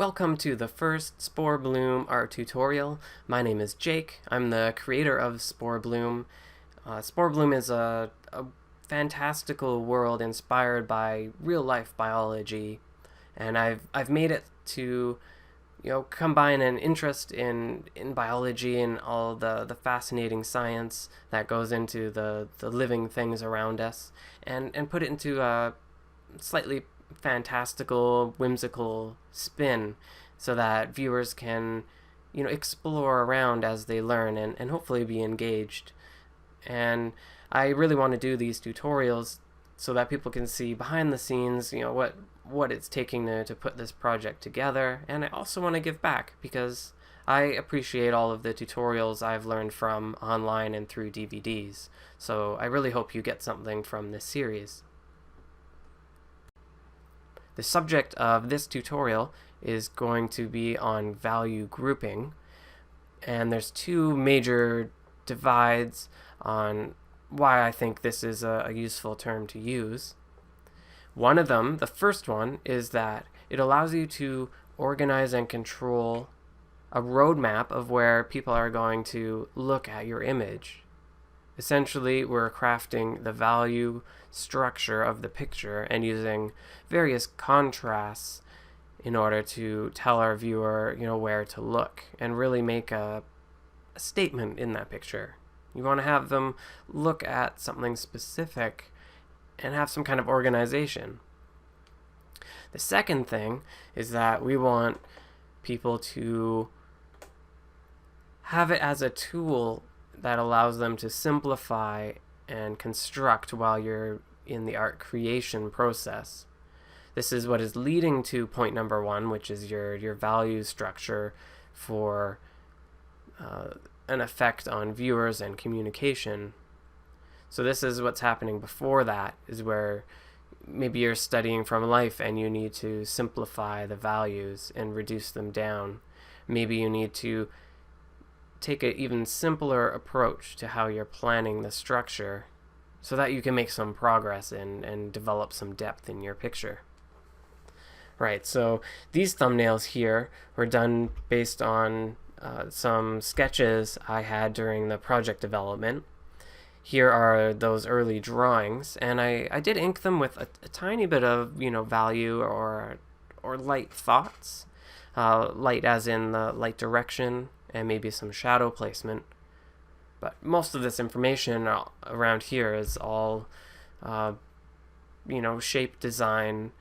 Welcome to the first SporeBloom art tutorial. My name is Jake. I'm the creator of SporeBloom. SporeBloom is a fantastical world inspired by real-life biology, and I've made it to combine an interest in biology and all the fascinating science that goes into the living things around us, and put it into a slightly fantastical, whimsical spin so that viewers can explore around as they learn and hopefully be engaged. And I really want to do these tutorials so that people can see behind the scenes, what it's taking to put this project together. And I also want to give back because I appreciate all of the tutorials I've learned from online and through DVDs. So I really hope you get something from this series. The subject of this tutorial is going to be on value grouping, and there's two major divides on why I think this is a useful term to use. One of them, the first one, is that it allows you to organize and control a roadmap of where people are going to look at your image. Essentially, we're crafting the value structure of the picture and using various contrasts in order to tell our viewer, where to look and really make a statement in that picture. You want to have them look at something specific and have some kind of organization. The second thing is that we want people to have it as a tool that allows them to simplify and construct while you're in the art creation process. This is what is leading to point number one, which is your value structure for an effect on viewers and communication. So this is what's happening before that, is where maybe you're studying from life and you need to simplify the values and reduce them down. Maybe you need to take an even simpler approach to how you're planning the structure so that you can make some progress and develop some depth in your picture. Right, so these thumbnails here were done based on some sketches I had during the project development. Here are those early drawings, and I did ink them with a tiny bit of value or light thoughts, light as in the light direction, and maybe some shadow placement. But most of this information around here is all, shape design,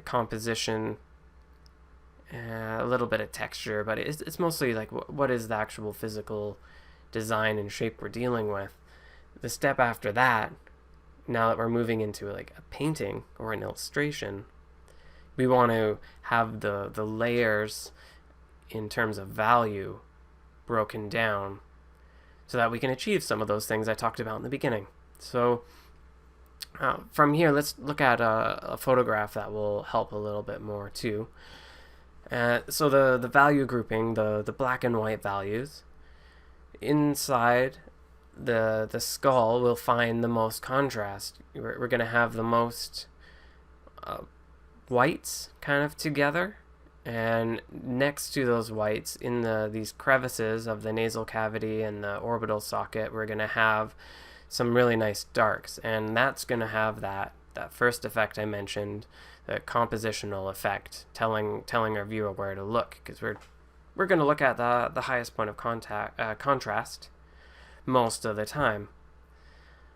composition, a little bit of texture, but it's mostly like what is the actual physical design and shape we're dealing with. The step after that, now that we're moving into like a painting or an illustration, we want to have the layers in terms of value broken down so that we can achieve some of those things I talked about in the beginning. So from here, let's look at a photograph that will help a little bit more too. So the value grouping, the black and white values, inside the skull we'll find the most contrast. We're going to have the most whites kind of together, and next to those whites in these crevices of the nasal cavity and the orbital socket, we're going to have some really nice darks, and that's going to have that first effect I mentioned, the compositional effect, telling our viewer where to look, because we're going to look at the highest point of contrast most of the time.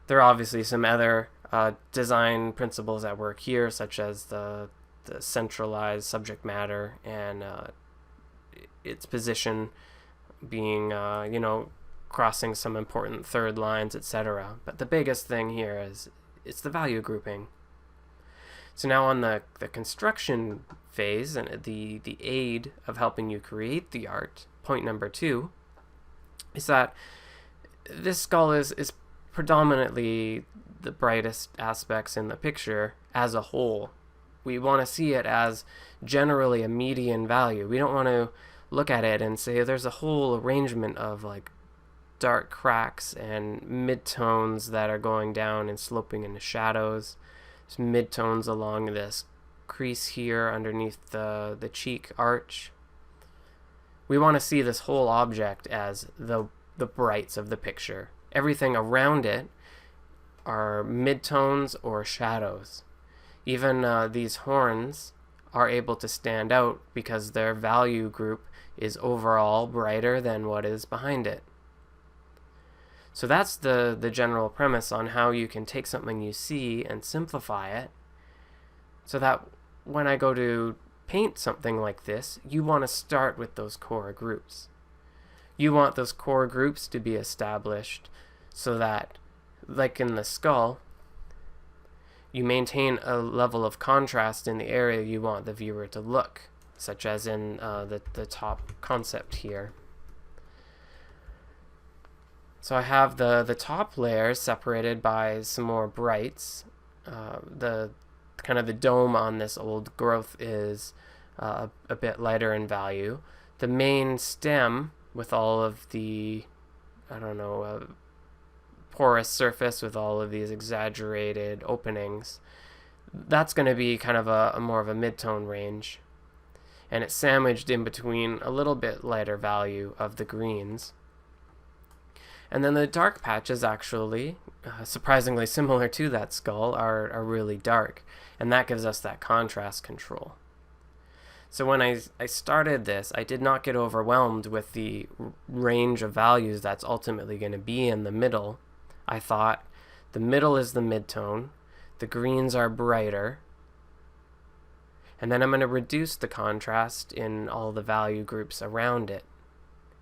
There are obviously some other design principles at work here, such as the centralized subject matter and its position being, crossing some important third lines, etc. But the biggest thing here is it's the value grouping. So now on the construction phase and the aid of helping you create the art, point number two is that this skull is predominantly the brightest aspects in the picture as a whole. We want to see it as generally a median value. We don't want to look at it and say there's a whole arrangement of like dark cracks and midtones that are going down and sloping into shadows. There's midtones along this crease here underneath the cheek arch. We want to see this whole object as the brights of the picture. Everything around it are midtones or shadows. Even these horns are able to stand out because their value group is overall brighter than what is behind it. So that's the general premise on how you can take something you see and simplify it, so that when I go to paint something like this, you want to start with those core groups. You want those core groups to be established so that, like in the skull, you maintain a level of contrast in the area you want the viewer to look, such as in the top concept here. So I have the top layer separated by some more brights. The kind of the dome on this old growth is a bit lighter in value. The main stem with all of the, porous surface with all of these exaggerated openings, that's going to be kind of a more of a mid-tone range. And it's sandwiched in between a little bit lighter value of the greens. And then the dark patches, actually, surprisingly similar to that skull, are really dark. And that gives us that contrast control. So when I started this, I did not get overwhelmed with the range of values that's ultimately going to be in the middle. I thought the middle is the midtone, the greens are brighter, and then I'm going to reduce the contrast in all the value groups around it.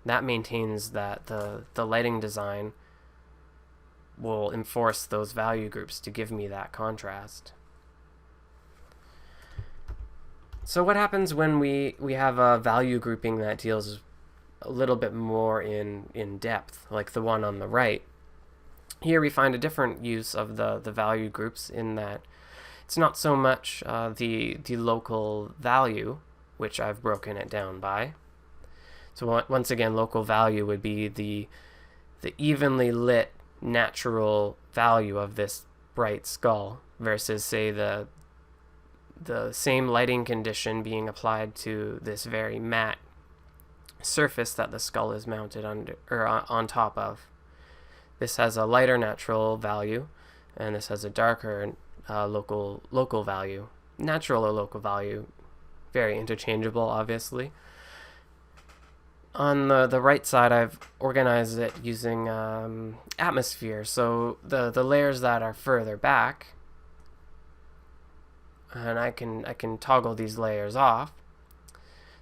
That maintains that the lighting design will enforce those value groups to give me that contrast. So what happens when we have a value grouping that deals a little bit more in depth, like the one on the right? Here we find a different use of the value groups in that it's not so much the local value, which I've broken it down by. So once again, local value would be the evenly lit natural value of this bright skull versus, say, the same lighting condition being applied to this very matte surface that the skull is mounted under or on top of. This has a lighter natural value, and this has a darker local value. Natural or local value, very interchangeable, obviously. On the right side, I've organized it using atmosphere. So the layers that are further back, and I can toggle these layers off.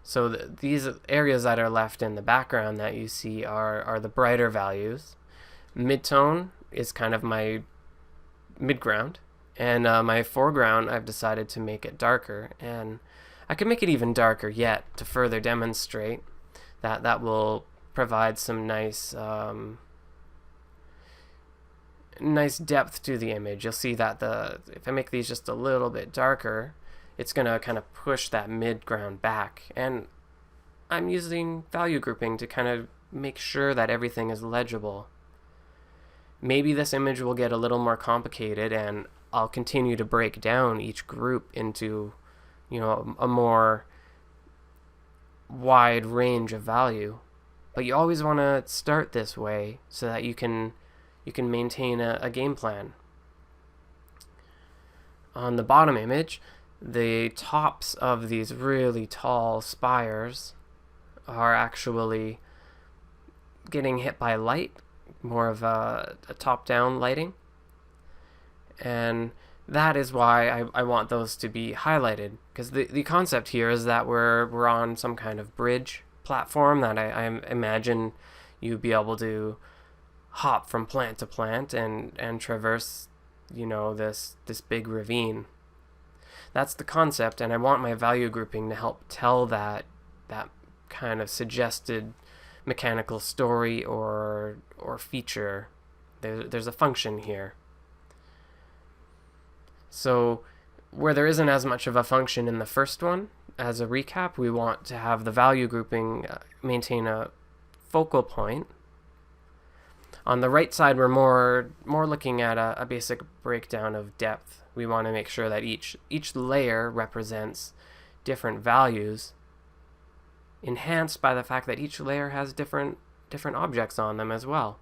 So these areas that are left in the background that you see are the brighter values. Midtone is kind of my midground, and my foreground I've decided to make it darker, and I can make it even darker yet to further demonstrate that will provide some nice depth to the image. You'll see that if I make these just a little bit darker, it's going to kind of push that midground back. And I'm using value grouping to kind of make sure that everything is legible. Maybe this image will get a little more complicated, and I'll continue to break down each group into, a more wide range of value. But you always want to start this way so that you can maintain a game plan. On the bottom image, the tops of these really tall spires are actually getting hit by light, more of a top-down lighting. And that is why I want those to be highlighted, because the concept here is that we're on some kind of bridge platform that I imagine you'd be able to hop from plant to plant and traverse, this big ravine. That's the concept, and I want my value grouping to help tell that kind of suggested mechanical story or feature. There's a function here. So where there isn't as much of a function in the first one, as a recap, we want to have the value grouping maintain a focal point, On the right side, we're more looking at a basic breakdown of depth. We want to make sure that each layer represents different values, enhanced by the fact that each layer has different objects on them as well.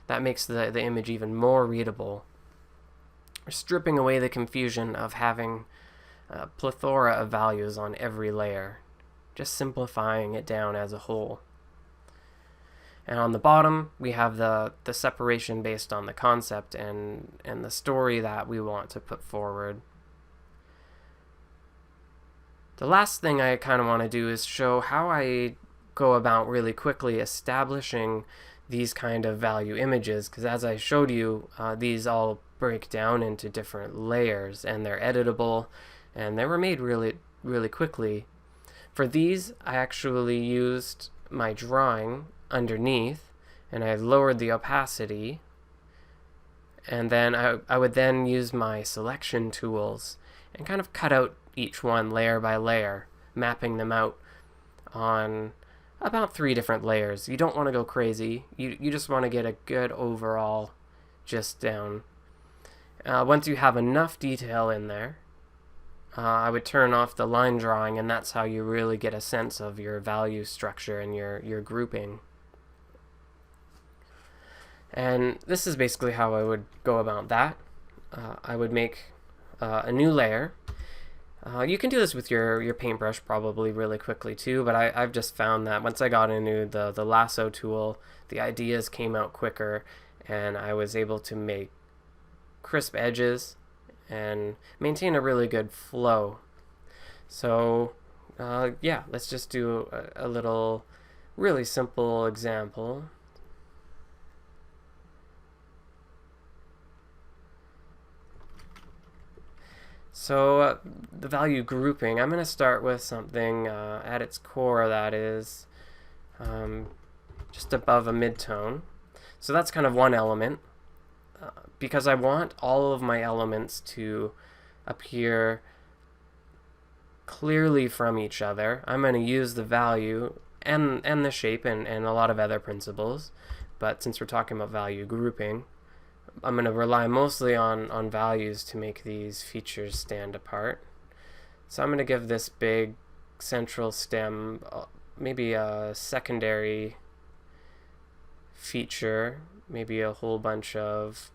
That makes the image even more readable. We're stripping away the confusion of having a plethora of values on every layer, just simplifying it down as a whole. And on the bottom, we have the separation based on the concept and the story that we want to put forward. The last thing I kind of want to do is show how I go about really quickly establishing these kind of value images, because as I showed you, these all break down into different layers and they're editable, and they were made really quickly. For these, I actually used my drawing underneath, and I lowered the opacity, and then I would then use my selection tools and kind of cut out each one layer by layer, mapping them out on about 3 different layers. You don't want to go crazy. You just want to get a good overall gist down. Once you have enough detail in there, I would turn off the line drawing, and that's how you really get a sense of your value structure and your grouping. And this is basically how I would go about that. I would make a new layer. You can do this with your paintbrush probably really quickly too, but I've just found that once I got into the lasso tool, the ideas came out quicker, and I was able to make crisp edges and maintain a really good flow. So yeah, let's just do a little really simple example. So the value grouping, I'm going to start with something at its core that is just above a midtone. So that's kind of one element. Because I want all of my elements to appear clearly from each other, I'm going to use the value and the shape and a lot of other principles. But since we're talking about value grouping, I'm going to rely mostly on values to make these features stand apart. So I'm going to give this big central stem maybe a secondary feature, maybe a whole bunch of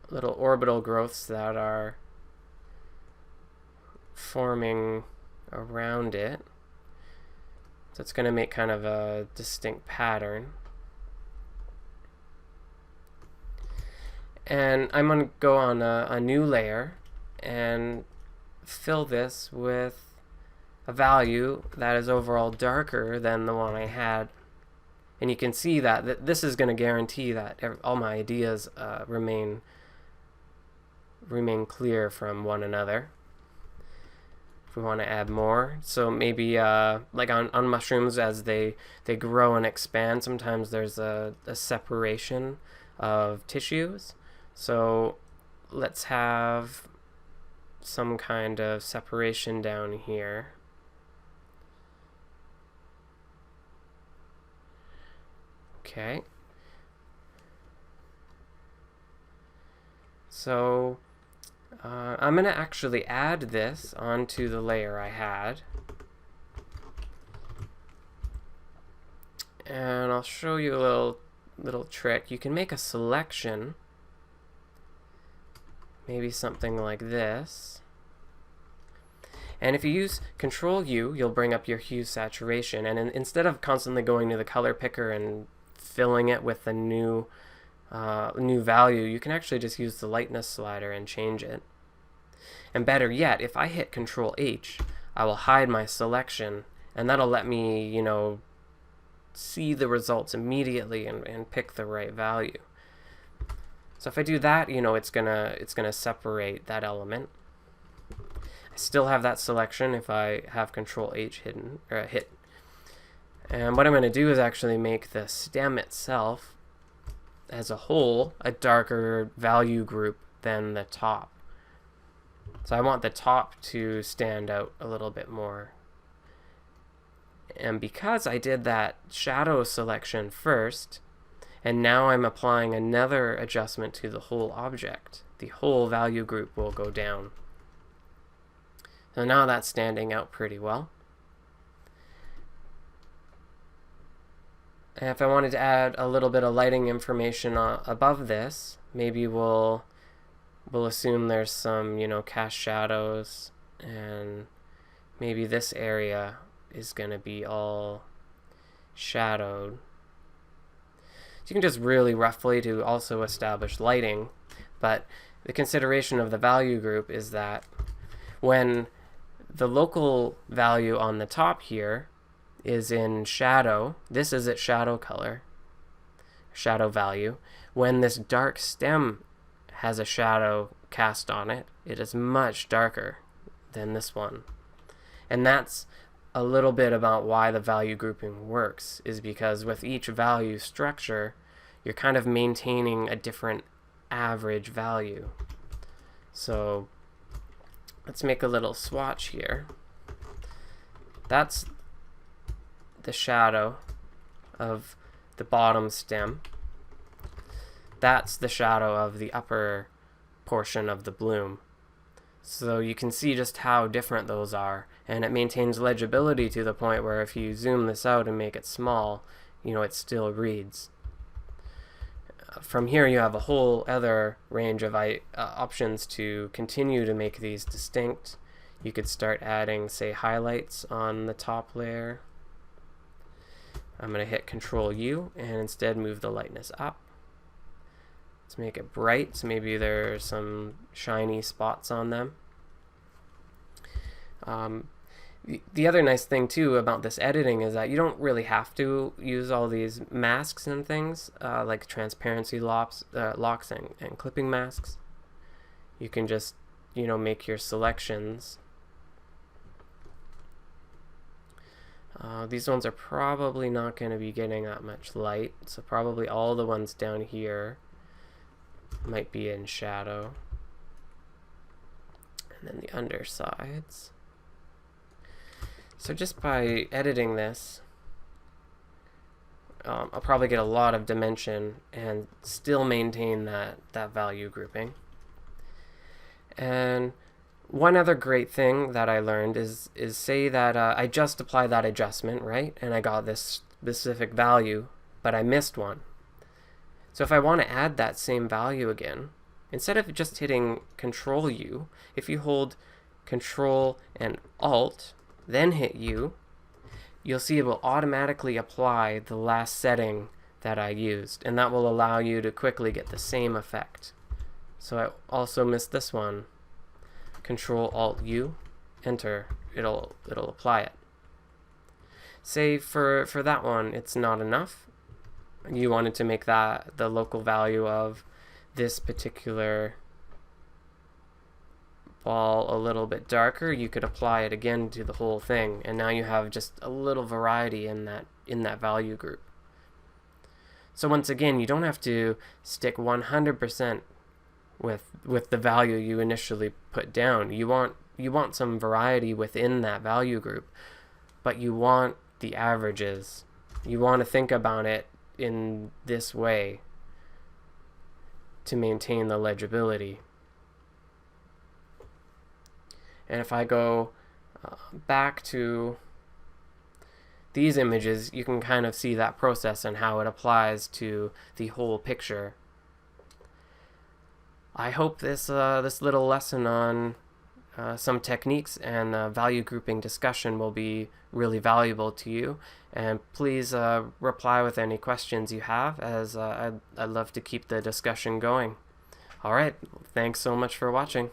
little orbital growths that are forming around it. So it's going to make kind of a distinct pattern. And I'm going to go on a new layer and fill this with a value that is overall darker than the one I had. And you can see that this is going to guarantee that all my ideas remain clear from one another. If we want to add more, so maybe like on mushrooms, as they grow and expand, sometimes there's a separation of tissues. So let's have some kind of separation down here. Okay. So I'm going to actually add this onto the layer I had. And I'll show you a little trick. You can make a selection, maybe something like this. And if you use Control U, you'll bring up your hue saturation. And instead of constantly going to the color picker and filling it with a new value, you can actually just use the lightness slider and change it. And better yet, if I hit Control H, I will hide my selection, and that'll let me, you know, see the results immediately and pick the right value. So if I do that, you know, it's gonna separate that element. I still have that selection if I have Control H hit. And what I'm going to do is actually make the stem itself as a whole a darker value group than the top. So I want the top to stand out a little bit more. And because I did that shadow selection first, And now I'm applying another adjustment to the whole object. The whole value group will go down. So now that's standing out pretty well. And if I wanted to add a little bit of lighting information above this, maybe we'll assume there's some, cast shadows, and maybe this area is going to be all shadowed. So you can just really roughly to also establish lighting, but the consideration of the value group is that when the local value on the top here is in shadow, this is its shadow color, shadow value. When this dark stem has a shadow cast on it, it is much darker than this one. And that's a little bit about why the value grouping works, is because with each value structure, you're kind of maintaining a different average value. So let's make a little swatch here. That's the shadow of the bottom stem. That's the shadow of the upper portion of the bloom. So you can see just how different those are, and it maintains legibility to the point where if you zoom this out and make it small, it still reads. From here you have a whole other range of options to continue to make these distinct. You could start adding, say, highlights on the top layer. I'm going to hit Control U and instead move the lightness up. Let's make it bright, so maybe there's some shiny spots on them. The other nice thing too about this editing is that you don't really have to use all these masks and things like transparency locks and clipping masks. You can just make your selections. These ones are probably not going to be getting that much light, so probably all the ones down here might be in shadow. And then the undersides. So just by editing this, I'll probably get a lot of dimension and still maintain that value grouping. And one other great thing that I learned is say that I just applied that adjustment, right? And I got this specific value, but I missed one. So if I want to add that same value again, instead of just hitting Control U, if you hold Control and Alt, then hit U, you'll see it will automatically apply the last setting that I used, and that will allow you to quickly get the same effect. So I also missed this one. Control Alt U, Enter, it'll apply it. Say for that one it's not enough. You wanted to make that the local value of this particular ball a little bit darker, you could apply it again to the whole thing, and now you have just a little variety in that value group. So once again, you don't have to stick 100% with the value you initially put down. You want some variety within that value group, but you want the averages. You want to think about it in this way to maintain the legibility. And if I go back to these images, you can kind of see that process and how it applies to the whole picture. I hope this little lesson on some techniques and value grouping discussion will be really valuable to you. And please reply with any questions you have, as I'd love to keep the discussion going. All right, thanks so much for watching.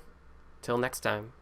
Till next time.